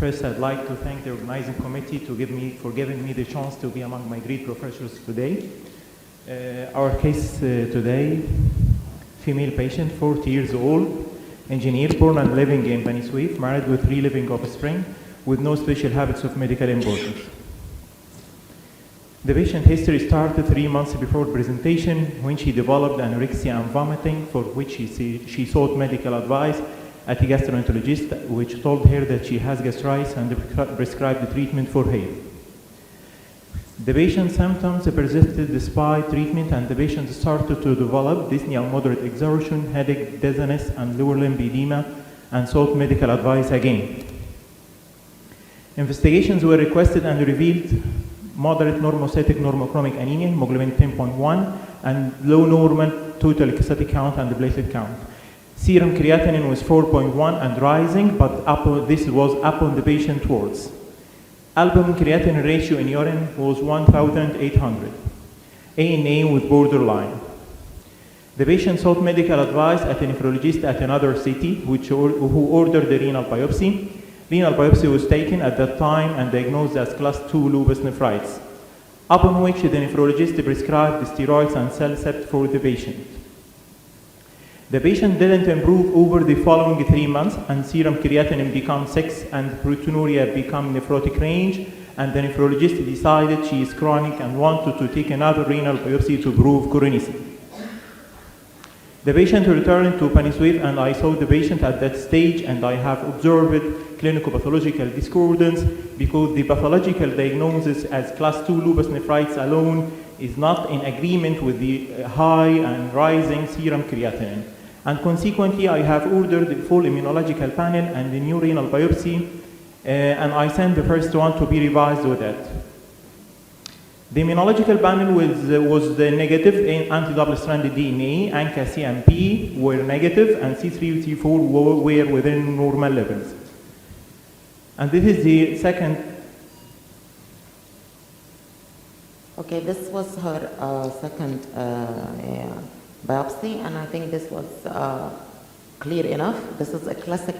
First, I'd like to thank the organizing committee for giving me the chance to be among my great professors today. Our case today, female patient, 40 years old, engineer, born and living in Bani Suif, married with 3 living offspring, with no special habits of medical importance. The patient history started 3 months before presentation when she developed anorexia and vomiting, for which she sought medical advice at a gastroenterologist, which told her that she has gastritis and prescribed the treatment for her. The patient's symptoms persisted despite treatment, and the patient started to develop dyspnea of moderate exertion, headache, dizziness, and lower limb edema, and sought medical advice again. Investigations were requested and revealed moderate normostatic normochromic anemia, hemoglobin 10.1, and low normal total leukocytic count and platelet count. Serum creatinine was 4.1 and rising, but this was upon the patient words. Albumin creatinine ratio in urine was 1,800. ANA was borderline. The patient sought medical advice at a nephrologist at another city, who ordered the renal biopsy. Renal biopsy was taken at that time and diagnosed as class 2 lupus nephritis, upon which the nephrologist prescribed steroids and Cellcept for the patient. The patient didn't improve over the following 3 months, and serum creatinine became 6 and proteinuria became nephrotic range, and the nephrologist decided she is chronic and wanted to take another renal biopsy to prove chronicity. The patient returned to Bani Suif, and I saw the patient at that stage, and I have observed clinical pathological discordance, because the pathological diagnosis as class 2 lupus nephritis alone is not in agreement with the high and rising serum creatinine. And consequently, I have ordered the full immunological panel and the new renal biopsy, and I sent the first one to be revised with that. The immunological panel was the negative in anti-double-stranded DNA, ANCA, CMP were negative, and C3, T4 were within normal levels. And this is the second. Okay, this was her second biopsy, and I think this was clear enough. This is a classic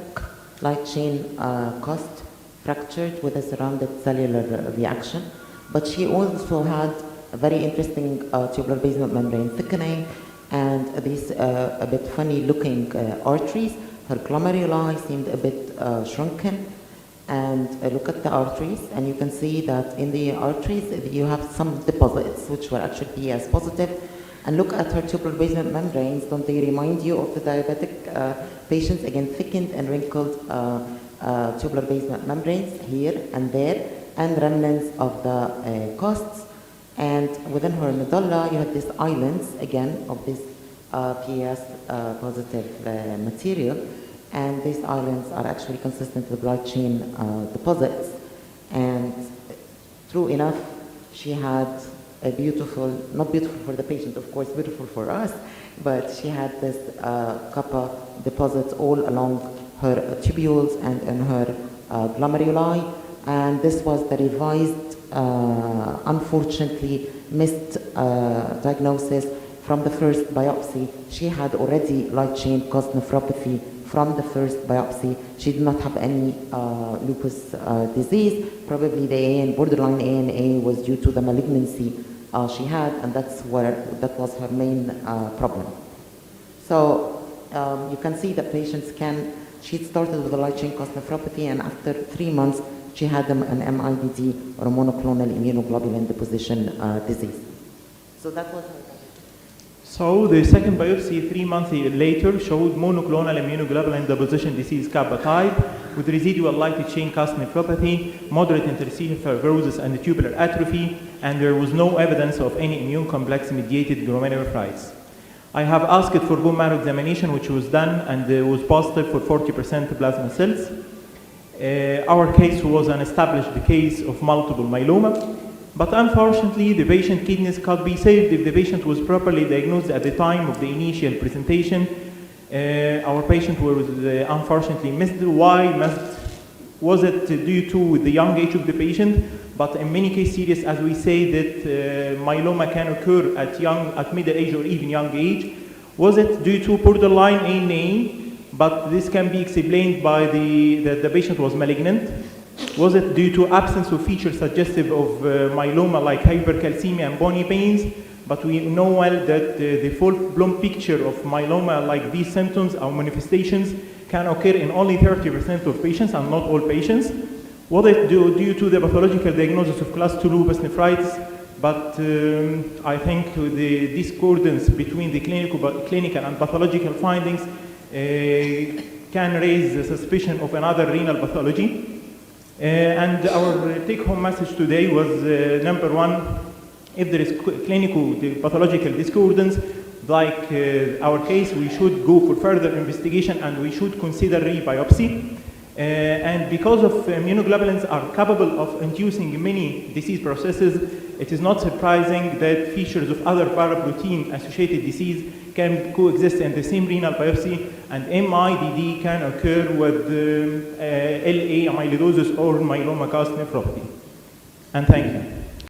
light chain cast fractured with a surrounded cellular reaction. But she also had a very interesting tubular basement membrane thickening and these a bit funny looking arteries. Her glomeruli seemed a bit shrunken. And look at the arteries, and you can see that in the arteries you have some deposits which were actually PS positive. And look at her tubular basement membranes. Don't they remind you of the diabetic patients? Again, thickened and wrinkled tubular basement membranes here and there, and remnants of the costs. And within her medulla, you have these islands, again, of this PS positive material. And these islands are actually consistent with light chain deposits. And true enough, she had a beautiful, not beautiful for the patient, of course, beautiful for us, but she had this kappa deposits all along her tubules and in her glomeruli. And this was the revised, unfortunately missed diagnosis from the first biopsy. She had already light chain caused nephropathy from the first biopsy. She did not have any lupus disease. Probably the borderline ANA was due to the malignancy she had, and that was her main problem. So you can see that patients she started with a light chain caused nephropathy, and after 3 months, she had an MIDD, or monoclonal immunoglobulin deposition disease. So that was her. So the second biopsy 3 months later showed monoclonal immunoglobulin deposition disease kappa type with residual light chain cast nephropathy, moderate interstitial fibrosis and tubular atrophy, and there was no evidence of any immune complex mediated glomerulonephritis. I have asked for bone marrow examination, which was done, and was positive for 40% plasma cells. Our case was an established case of multiple myeloma. But unfortunately, the patient kidneys could be saved if the patient was properly diagnosed at the time of the initial presentation. Our patient was unfortunately missed. Why missed? Was it due to the young age of the patient? But in many cases, serious, as we say, that myeloma can occur at middle age or even young age. Was it due to borderline ANA? But this can be explained by that the patient was malignant. Was it due to absence of features suggestive of myeloma like hypercalcemia and bony pains? But we know well that the full-blown picture of myeloma like these symptoms or manifestations can occur in only 30% of patients and not all patients. Was it due to the pathological diagnosis of class 2 lupus nephritis? But I think the discordance between the clinical and pathological findings can raise the suspicion of another renal pathology. And our take-home message today was number one, if there is clinical pathological discordance, like our case, we should go for further investigation and we should consider rebiopsy. And because of immunoglobulins are capable of inducing many disease processes, it is not surprising that features of other paraprotein-associated disease can coexist in the same renal biopsy, and MIDD can occur with LA amyloidosis or myeloma cast nephropathy. And thank you.